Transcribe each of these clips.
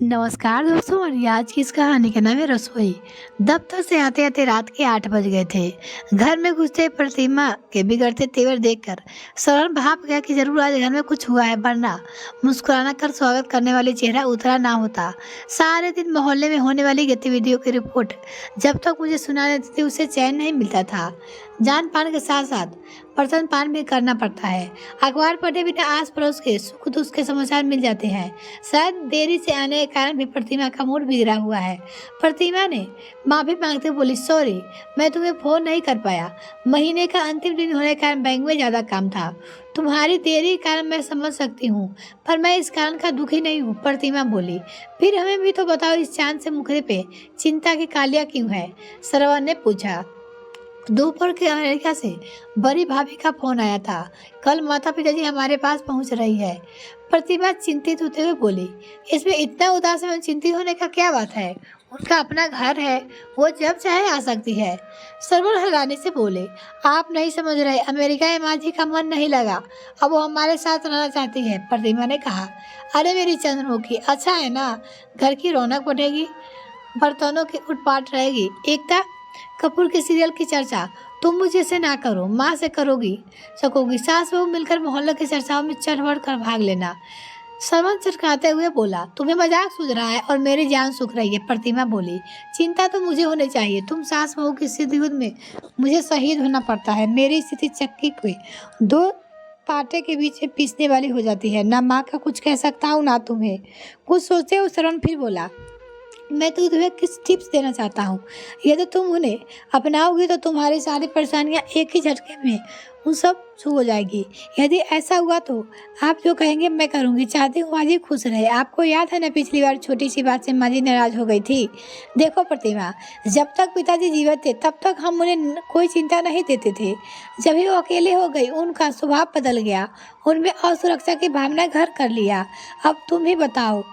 नमस्कार दोस्तों। और ये आज की इस कहानी का नाम है रसोई। दफ्तर से आते आते रात के 8 बज गए थे। घर में घुसते प्रतिमा के बिगड़ते तेवर देखकर सरवण भाप गया कि जरूर आज घर में कुछ हुआ है, वरना मुस्कुराना कर स्वागत करने वाली चेहरा उतरा ना होता। सारे दिन मोहल्ले में होने वाली गतिविधियों की रिपोर्ट जब तक मुझे सुना देती थी उसे चैन नहीं मिलता था। जान पान के साथ साथ बर्तन पान भी करना पड़ता है। अखबार पढ़े बिना आस पड़ोस के सुख दुख के समाचार मिल जाते हैं। शायद देरी से आने के कारण भी प्रतिमा का मूड बिगड़ा हुआ है। प्रतिमा ने माफी मांगते बोली, सॉरी, मैं तुम्हें फोन नहीं कर पाया। महीने का अंतिम दिन होने के कारण बैंक में ज्यादा काम था। तुम्हारी देरी के कारण मैं समझ सकती हूँ, पर मैं इस कारण का दुखी नहीं हूँ। प्रतिमा बोली, फिर हमें भी तो बताओ, इस चांद से मुखड़े पे चिंता की कालियां क्यों है? सरवन ने पूछा। दोपहर के अमेरिका से बड़ी भाभी का फोन आया था। कल माता पिताजी हमारे पास पहुंच रही है। प्रतिभा चिंतित होते हुए बोली, इसमें इतना उदास एवं चिंतित होने का क्या बात है? उनका अपना घर है, वो जब चाहे आ सकती है। सरवर हैरानी से बोले, आप नहीं समझ रहे, अमेरिका में माँ जी का मन नहीं लगा, अब वो हमारे साथ रहना चाहती है। प्रतिमा ने कहा, अरे मेरी चंद्रमुखी, अच्छा है ना, घर की रौनक बढ़ेगी, बर्तनों की उठपाट रहेगी। एकता कपूर के सीरियल की चर्चा तुम मुझे से ना करो, माँ से सकोगी। सास बहू मिलकर मोहल्ले की चर्चाओं में चढ़ बढ़ कर भाग लेना। सरवन चटकाते हुए बोला, तुम्हें मजाक सूझ रहा है और मेरी जान सूख रही है। प्रतिमा बोली, चिंता तो मुझे होनी चाहिए, तुम सास बहू की स्थिति युद्ध में मुझे शहीद होना पड़ता है। मेरी स्थिति चक्की के दो पाटे के बीच में पीसने वाली हो जाती है। ना माँ का कुछ कह सकता हूँ ना तुम्हें। कुछ सोचते हुए सरवन फिर बोला, मैं तो तुम्हें किस टिप्स देना चाहता हूँ, यदि तुम उन्हें अपनाओगी तो तुम्हारी सारी परेशानियाँ एक ही झटके में उन सब छू हो जाएगी। यदि ऐसा हुआ तो आप जो कहेंगे मैं करूँगी। चाहती हूँ माँ जी खुश रहे। आपको याद है ना, पिछली बार छोटी सी बात से माँ जी नाराज हो गई थी। देखो प्रतिमा, जब तक पिताजी जीवित थे तब तक हम उन्हें कोई चिंता नहीं देते थे। जब ही वो अकेले हो गई उनका स्वभाव बदल गया, उनमें असुरक्षा की भावना घर कर लिया। अब तुम ही बताओ,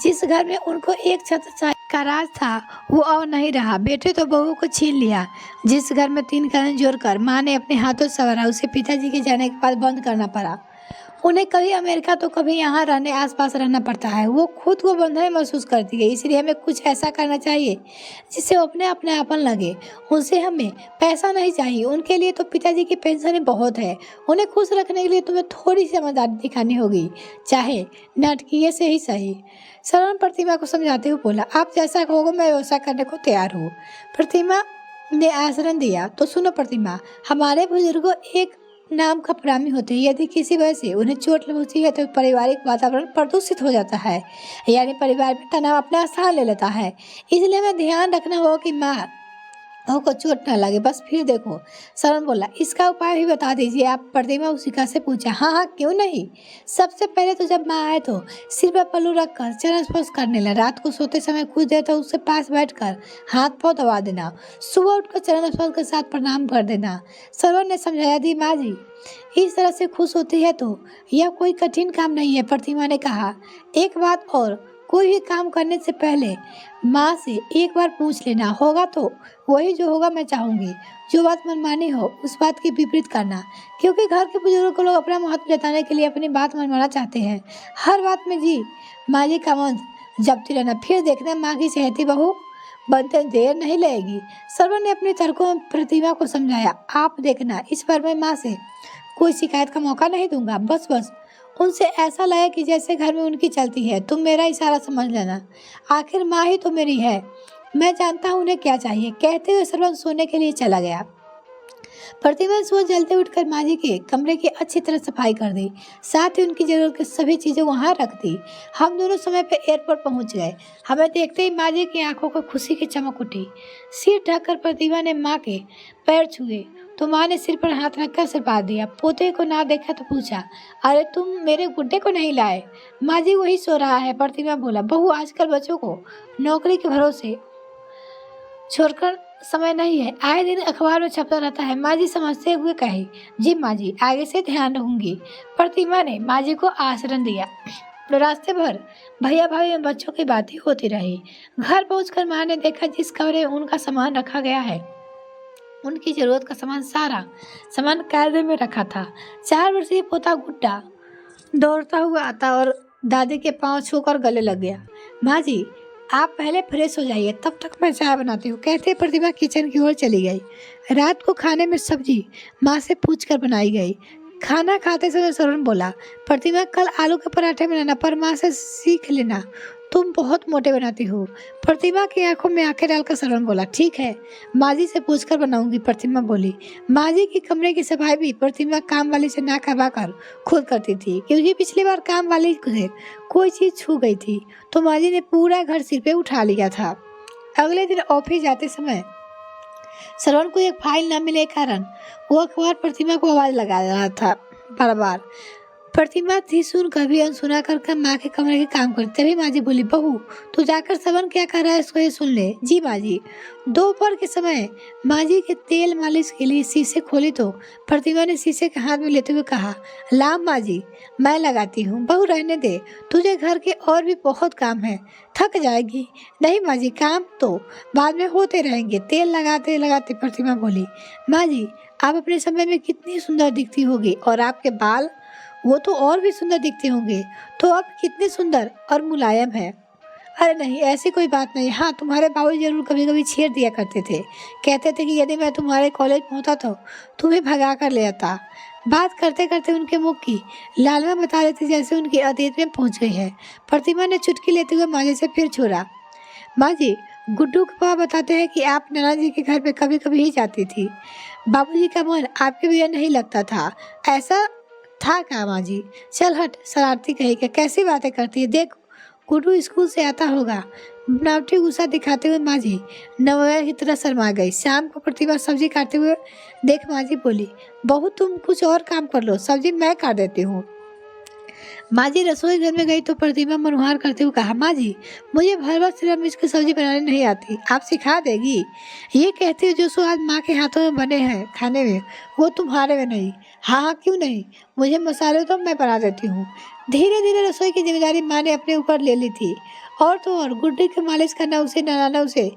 जिस घर में उनको एक छत्र का राज था वो अब नहीं रहा। बेटे तो बहू को छीन लिया। जिस घर में 3 कदम जोड़कर माँ ने अपने हाथों संवारा, उसे पिताजी के जाने के बाद बंद करना पड़ा। उन्हें कभी अमेरिका तो कभी यहाँ रहने आसपास रहना पड़ता है। वो खुद को बंधन महसूस करती है, इसलिए हमें कुछ ऐसा करना चाहिए जिससे वो अपने अपने आपन लगे। उनसे हमें पैसा नहीं चाहिए, उनके लिए तो पिताजी की पेंशन बहुत है। उन्हें खुश रखने के लिए तुम्हें थोड़ी समझदारी दिखानी होगी, चाहे नाटकीय से ही सही। सरवण प्रतिमा को समझाते हुए बोला, आप जैसा कहोगे मैं वैसा करने को तैयार हूँ। प्रतिमा ने आश्रय दिया, तो सुनो प्रतिमा, हमारे बुजुर्गों एक नाम का प्राणी होते हैं। यदि किसी वजह से उन्हें चोट पहुंची है तो पारिवारिक वातावरण प्रदूषित हो जाता है, यानी परिवार में तनाव अपना स्थान ले लेता है। इसलिए हमें ध्यान रखना होगा कि माँ को चोट न लगे। बस फिर देखो। सरवण बोला, इसका उपाय भी बता दीजिए आप। प्रतिमा उसिका से पूछा, हाँ हाँ क्यों नहीं। सबसे पहले तो जब माँ आए तो सिर पर पल्लू रखकर चरण स्पर्श करने लगा। रात को सोते समय कुछ देर तक उसके पास बैठकर हाथ पाँव दबा देना। सुबह उठकर चरण स्पर्श के साथ प्रणाम कर देना। सरवण ने समझाया, दी माँ जी इस तरह से खुश होती है तो यह कोई कठिन काम नहीं है। प्रतिमा ने कहा, एक बात और, कोई भी काम करने से पहले माँ से एक बार पूछ लेना, होगा तो वही जो होगा मैं चाहूँगी। जो बात मनमानी हो उस बात की विपरीत करना, क्योंकि घर के बुजुर्गों को लोग अपना महत्व जताने के लिए अपनी बात मनवाना चाहते हैं। हर बात में जी माँ जी का मन जपती रहना, फिर देखना माँ की चहेती बहू बनते देर नहीं लगेगी। सरवण ने अपने तर्कों में प्रतिमा को समझाया, आप देखना, इस पर मैं माँ से कोई शिकायत का मौका नहीं दूंगा। बस उनसे ऐसा लगे कि जैसे घर में उनकी चलती है। तुम मेरा इशारा समझ लेना, आखिर माँ ही तो मेरी है, मैं जानता हूँ उन्हें क्या चाहिए। कहते हुए सरवण सोने के लिए चला गया। प्रतिमा सुबह जल्दी उठकर माँ जी के कमरे की अच्छी तरह सफाई कर दी, साथ ही उनकी जरूरत की सभी चीजें वहाँ रख दी। हम दोनों समय पे एयरपोर्ट पहुँच गए। हमें देखते ही माँ जी की आंखों को खुशी की चमक उठी। सिर ढककर प्रतिमा ने माँ के पैर छुए तो माँ ने सिर पर हाथ रखकर आशीर्वाद दिया। पोते को ना देखा तो पूछा, अरे तुम मेरे गुड्डे को नहीं लाए? माँ जी वही सो रहा है। प्रतिमा बोला, बहू आजकल बच्चों को नौकरी के भरोसे छोड़कर समय नहीं है, आए दिन अखबार में छपता रहता है। माँ जी समझते हुए कही, जी माँ जी आगे से ध्यान रखूंगी। प्रतिमा ने माँ जी को आश्रय दिया। रास्ते भर भैया भाभी में बच्चों की बातें होती रही। घर पहुंचकर माँ ने देखा जिस कमरे में उनका सामान रखा गया है, उनकी जरूरत का सारा सामान कायदे में रखा था। 4 वर्षीय पोता गुड्डा दौड़ता हुआ आता और दादी के पाँव छूकर गले लग गया। माँ जी, आप पहले फ्रेश हो जाइए, तब तक मैं चाय बनाती हूँ, कहते प्रतिमा किचन की ओर चली गई। रात को खाने में सब्जी माँ से पूछकर बनाई गई। खाना खाते समय सरोन बोला, प्रतिमा कल आलू के पराठे बनाना, पर माँ से सीख लेना, तुम बहुत मोटे बनाती हो। प्रतिमा की आंखों में आंखें डालकर सरोन बोला, ठीक है, माँ जी से पूछकर बनाऊंगी। प्रतिमा बोली। माँ जी की कमरे की सफाई भी प्रतिमा काम वाली से ना करवा कर खुद करती थी, क्योंकि पिछली बार काम वाली से कोई चीज छू गई थी तो माँ जी ने पूरा घर सिर पे उठा लिया था। अगले दिन ऑफिस जाते समय श्रवण को एक फाइल न मिले के कारण वो अखबार प्रतिमा को आवाज लगा रहा था बार बार। प्रतिमा थी सुनकर भी अनसुना कर माँ के कमरे के काम करती। तभी माँ जी बोली, बहू तू जाकर श्रवण क्या कर रहा है इसको ये सुन ले। जी माँ जी। दोपहर के समय माँ जी के तेल मालिश के लिए शीशे खोले तो प्रतिमा ने शीशे के हाथ में लेते हुए कहा, ला माँ जी, मैं लगाती हूँ, बहू रहने दे, तुझे घर के और भी बहुत काम है, थक जाएगी। नहीं माँ जी, काम तो बाद में होते रहेंगे। तेल लगाते लगाते प्रतिमा बोली, माँ जी आप अपने समय में कितनी सुंदर दिखती होगी, और आपके बाल वो तो और भी सुंदर दिखते होंगे, तो अब कितने सुंदर और मुलायम है। अरे नहीं, ऐसी कोई बात नहीं। हाँ, तुम्हारे बाबू जरूर कभी कभी छेड़ दिया करते थे, कहते थे कि यदि मैं तुम्हारे कॉलेज में होता तो तुम्हें भगा कर ले आता। बात करते करते उनके मुख की लालिमा बता रही थी जैसे उनकी अतीत में पहुंच गई है। प्रतिमा ने चुटकी लेते हुए माँ जी से फिर छोड़ा। माँ जी, गुड्डू के पापा बताते हैं कि आप नाना जी के घर पे कभी कभी ही जाती थी, बाबूजी का मन आपके बिना नहीं लगता था, ऐसा था क्या माँ जी? चल हट, शरारती कही के, कैसी बातें करती है। देख, गुड्डू स्कूल से आता होगा। बनावटी गुस्सा दिखाते हुए माँ जी नवया की तरह शर्मा गई। शाम को प्रतिभा सब्जी काटते हुए देख माँ जी बोली, बहू तुम कुछ और काम कर लो, सब्जी मैं काट देती हूँ। माँ जी रसोई घर में गई तो प्रतिमा मनोहार करते हुए कहा, माँ जी मुझे भर भर शिमला मिर्च की सब्जी बनाने नहीं आती, आप सिखा देगी। ये कहते हुए जो स्वाद माँ के हाथों में बने हैं खाने में, वो तुम्हारे में नहीं। हाँ हाँ क्यों नहीं, मुझे मसाले तो मैं बना देती हूँ। धीरे धीरे रसोई की जिम्मेदारी माँ ने अपने ऊपर ले ली थी। और तो और गुड्डी की मालिश करना, उसे नहलाना, उसे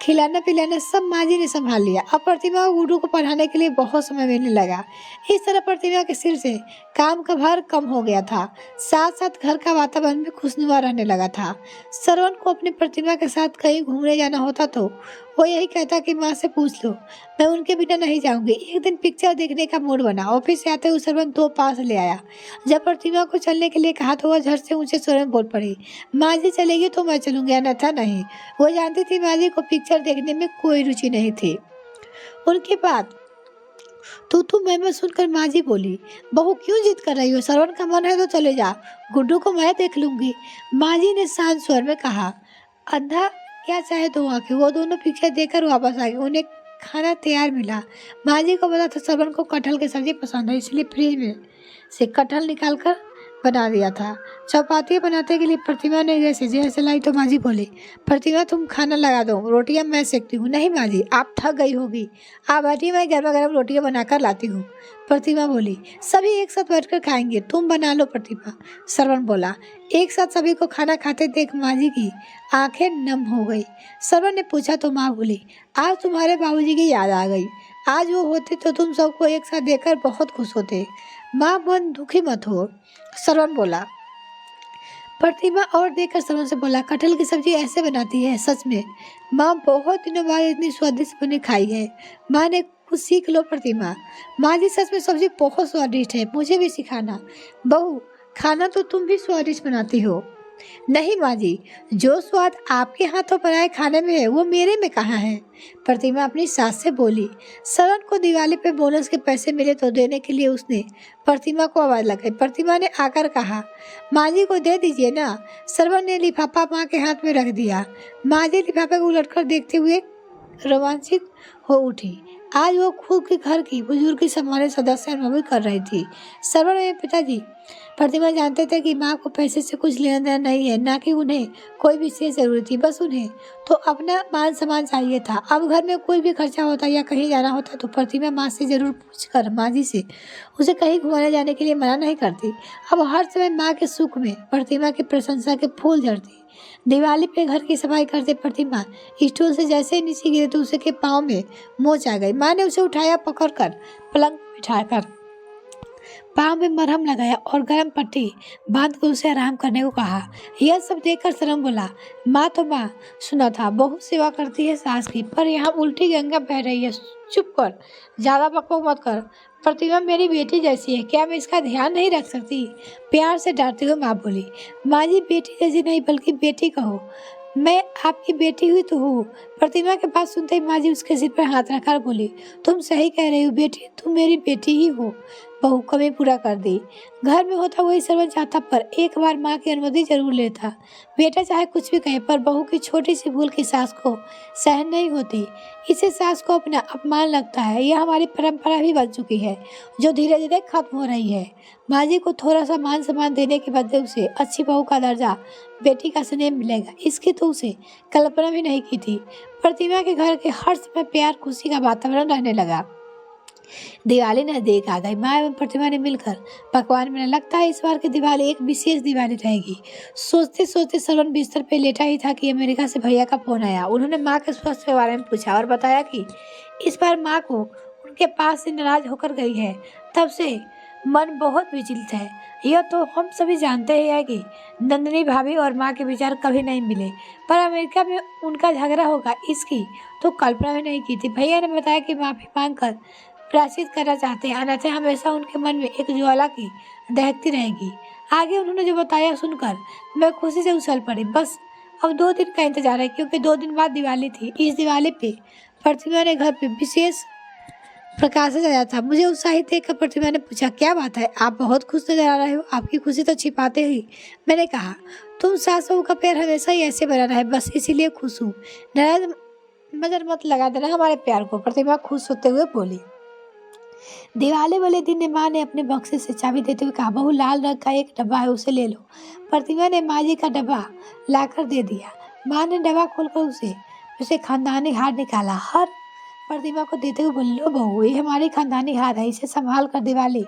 खिलाना पिलाना सब माँ जी ने संभाल लिया। अब प्रतिमा को गुड्डू को पढ़ाने के लिए बहुत समय मिलने लगा। इस तरह प्रतिमा के सिर से काम का भार कम हो गया था, साथ साथ घर का वातावरण भी खुशनुमा रहने लगा था। श्रवण को अपनी प्रतिमा के साथ कहीं घूमने जाना होता तो वो यही कहता कि माँ से पूछ लो, मैं उनके बिना नहीं जाऊंगी। एक दिन पिक्चर देखने का मूड बना। ऑफिस से आते हुए श्रवण 2 पास ले आया। जब प्रतिमा को चलने के लिए कहा तो वह झट से ऊंचे स्वर में बोल पड़ी, माँ जी चलेगी तो मैं चलूंगी, अन्यथा नहीं। वो जानती थी माँ जी को पिक्चर देखने में कोई रुचि नहीं थी। उनके बाद तू मैं सुनकर माँ जी बोली, बहू क्यों जिद कर रही हो, श्रवण का मन है तो चले जा, गुड्डू को मैं देख लूंगी। माँ जी ने शांत स्वर में कहा। अंधा क्या चाहे तो आके वो दोनों पिक्चर देखकर वापस आ गए। उन्हें खाना तैयार मिला। माँ जी को पता था श्रवण को कटहल की सब्जी पसंद है, इसलिए फ्रिज में से कटहल निकाल कर बना दिया था। चपाती बनाने के लिए प्रतिमा ने जैसे जैसे लाई तो माँ जी बोली, प्रतिमा तुम खाना लगा दो, रोटियां मैं सेकती हूँ। नहीं माँ जी, आप थक गई होगी, आप बैठी, मैं गर्मा गर्म रोटियां बनाकर लाती हूँ। प्रतिमा बोली, सभी एक साथ बैठकर खाएंगे, तुम बना लो प्रतिमा। श्रवण बोला। एक साथ सभी को खाना खाते देख माँ जी की आंखें नम हो गई। श्रवण ने पूछा तो माँ बोली, आज तुम्हारे बाबूजी की याद आ गई, आज वो होते तो तुम सबको एक साथ देखकर बहुत खुश होते। माँ मन दुखी मत हो, श्रवण बोला। प्रतिमा और देखकर श्रवण से बोला, कटहल की सब्जी ऐसे बनाती है सच में? माँ बहुत दिनों बाद इतनी स्वादिष्ट बनी खाई है। माँ ने कुछ सीख लो प्रतिमा। माँ जी सच में सब्जी बहुत स्वादिष्ट है, मुझे भी सिखाना। बहू खाना तो तुम भी स्वादिष्ट बनाती हो। नहीं माँ जी, जो स्वाद आपके हाथों बनाए खाने में है वो मेरे में कहाँ है? प्रतिमा अपनी सास से बोली। श्रवण को दिवाली पे बोनस के पैसे मिले तो देने के लिए उसने प्रतिमा को आवाज लगाई। प्रतिमा ने आकर कहा, माँ जी को दे दीजिए ना। श्रवण ने लिफाफा माँ के हाथ में रख दिया। माँ जी लिफाफे को उलटकर देखते हुए रोमांचित हो उठी। आज वो खुद के घर की बुजुर्ग की सम्मानित सदस्य अनुभव कर रही थी। श्रवण में पिताजी प्रतिमा जानते थे कि माँ को पैसे से कुछ लेना देना नहीं है, ना कि उन्हें कोई विशेष जरूरत थी, बस उन्हें तो अपना मान सम्मान चाहिए था। अब घर में कोई भी खर्चा होता या कहीं जाना होता तो प्रतिमा माँ से जरूर पूछकर माँ जी से उसे कहीं घुमाने जाने के लिए मना नहीं करती। अब हर समय माँ के सुख में प्रतिमा की प्रशंसा के फूल झड़ती। दिवाली पे घर की सफाई करते प्रतिमा स्टूल से जैसे ही नीचे गिरे तो उसे के पाँव में मोच आ गई। माँ ने उसे उठाया, पकड़कर पलंग पर बिठाकर पाँव में मरहम लगाया और गर्म पट्टी बांध कर उसे आराम करने को कहा। यह सब देखकर सलमान बोला, माँ तो माँ, सुना था बहुत सेवा करती है सास की, पर यहाँ उल्टी गंगा बह रही है। चुप कर, ज्यादा बकबक मत कर। प्रतिमा मेरी बेटी जैसी है, क्या मैं इसका ध्यान नहीं रख सकती? प्यार से डांटते हुए माँ बोली, माँ जी बेटी जैसी नहीं बल्कि बेटी कहो, मैं आपकी बेटी हुई तो हूँ। प्रतिमा के पास सुनते ही माँ जी उसके सिर पर हाथ रखकर बोली, तुम सही कह रही हो बेटी, तुम मेरी बेटी ही हो। बहू कमी पूरा कर दी। घर में होता वही सर्वं चाहता, पर एक बार माँ की अनुमति जरूर लेता। बेटा चाहे कुछ भी कहे, पर बहू की छोटी सी भूल की सास को सहन नहीं होती। इसे सास को अपना अपमान लगता है। यह हमारी परंपरा भी बन चुकी है, जो धीरे धीरे खत्म हो रही है। माँ जी को थोड़ा सा मान सम्मान देने के बदले उसे अच्छी बहू का दर्जा, बेटी का स्नेह मिलेगा, इसकी तो उसे कल्पना भी नहीं की थी। प्रतिमा के घर के हर समय प्यार खुशी का वातावरण रहने लगा। दिवाली नजदीक आ गई। माँ एवं प्रतिमा ने मिलकर पकवान बनाने। लगता है इस बार की दिवाली एक विशेष दिवाली रहेगी। सोचते सोचते सरवण बिस्तर पे लेटा ही था कि अमेरिका से भैया का फोन आया। उन्होंने माँ के स्वास्थ्य के बारे में पूछा और बताया कि इस बार माँ को उनके पास से नाराज होकर गई है। तब से मन बहुत विचलित है। यह तो हम सभी जानते ही है कि नंदिनी भाभी और माँ के विचार कभी नहीं मिले, पर अमेरिका में उनका झगड़ा होगा इसकी तो कल्पना भी नहीं की थी। भैया ने बताया कि माफी मांगकर प्रायश्चित करना चाहते हैं, अन्यथा हमेशा उनके मन में एक ज्वाला की दहकती रहेगी। आगे उन्होंने जो बताया सुनकर मैं खुशी से उछल पड़ी। बस अब 2 दिन का इंतजार है, क्योंकि 2 दिन बाद दिवाली थी। इस दिवाली पे प्रतिमा ने घर पे विशेष प्रकाश सजाया था। मुझे उत्साहित देखकर प्रतिमा ने पूछा, क्या बात है, आप बहुत खुश नजर आ रहे हो? आपकी खुशी तो छिपाते ही। मैंने कहा, तुम सास बहू का प्यार हमेशा ही ऐसे बना रहा है, बस इसीलिए खुश हूँ। नाराज नजर मत लगा देना हमारे प्यार को, प्रतिमा खुश होते हुए बोली। दिवाली वाले दिन माँ ने अपने बक्से से चाबी देते हुए कहा, बहू लाल रंग का एक डब्बा है, उसे ले लो। प्रतिमा ने माँ जी का डब्बा लाकर दे दिया। माँ ने डब्बा खोलकर उसे खानदानी हार निकाला। हर प्रतिमा को देते हुए बोले, लो बहू, ये हमारी खानदानी हार है, इसे संभाल कर दिवाली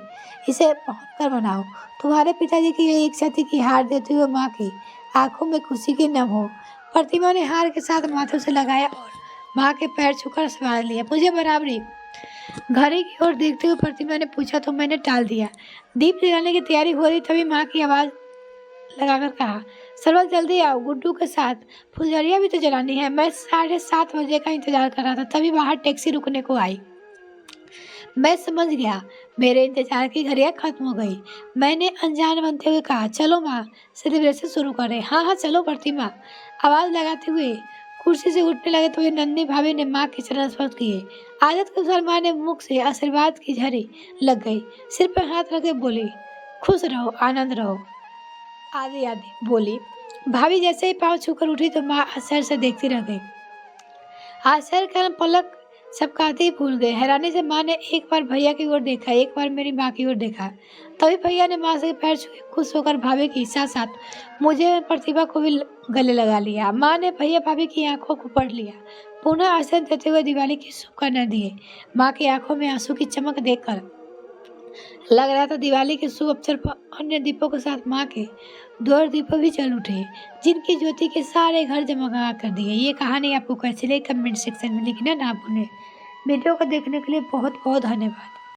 इसे पहन कर बनाओ। तुम्हारे पिताजी की यही इच्छा थी कि हार देते हुए माँ की आंखों में खुशी की नम हो। प्रतिमा ने हार के साथ माथे से लगाया और माँ के पैर छूकर संभाल लिया। मुझे बराबरी घड़ी की ओर देखते हुए प्रतिमा ने पूछा तो मैंने टाल दिया। दीप जलाने की तैयारी हो रही, तभी माँ की आवाज लगाकर कहा, सरवल जल्दी आओ, गुड्डू के साथ फुलझड़ियाँ भी तो जलानी है। मैं 7:30 बजे का इंतजार कर रहा था, तभी बाहर टैक्सी रुकने को आई। मैं समझ गया मेरे इंतजार की घड़ियाँ खत्म हो गई। मैंने अनजान बनते हुए कहा, चलो माँ, सेलिब्रेशन शुरू करें। हाँ हाँ चलो। प्रतिमा आवाज लगाते हुए कुर्सी से उठने लगे तो नंदी भाभी ने माँ के चरण स्पर्श किए। आदत के अनुसार माँ ने मुख से आशीर्वाद की झड़ी लग गई। सिर पर हाथ रखे बोली, खुश रहो, आनंद रहो। आदि आदि बोली। भाभी जैसे ही पाँव छूकर उठी तो माँ आश्चर्य से देखती रह गई। आश्चर्य के कारण पलक झपकाते ही भूल गए। हैरानी से माँ ने एक बार भैया की ओर देखा, एक बार मेरी माँ की ओर देखा। तभी भैया ने माँ से पैर छुए खुश होकर भाभी की साथ साथ मुझे प्रतिभा को भी गले लगा लिया। माँ ने भैया भाभी की आंखों को पढ़ लिया। पुनः आशीर्वाद देते हुए दिवाली की शुभकामनाएं दिए। माँ की आंखों में आंसू की चमक देखकर लग रहा था दिवाली के शुभ अवसर पर अन्य दीपों के साथ माँ के 2 दीप भी जल उठे, जिनकी ज्योति के सारे घर जगमगा कर दिए। ये कहानी आपको कैसी लगी कमेंट सेक्शन में लिखना ना भूलें। वीडियो को देखने के लिए बहुत बहुत धन्यवाद।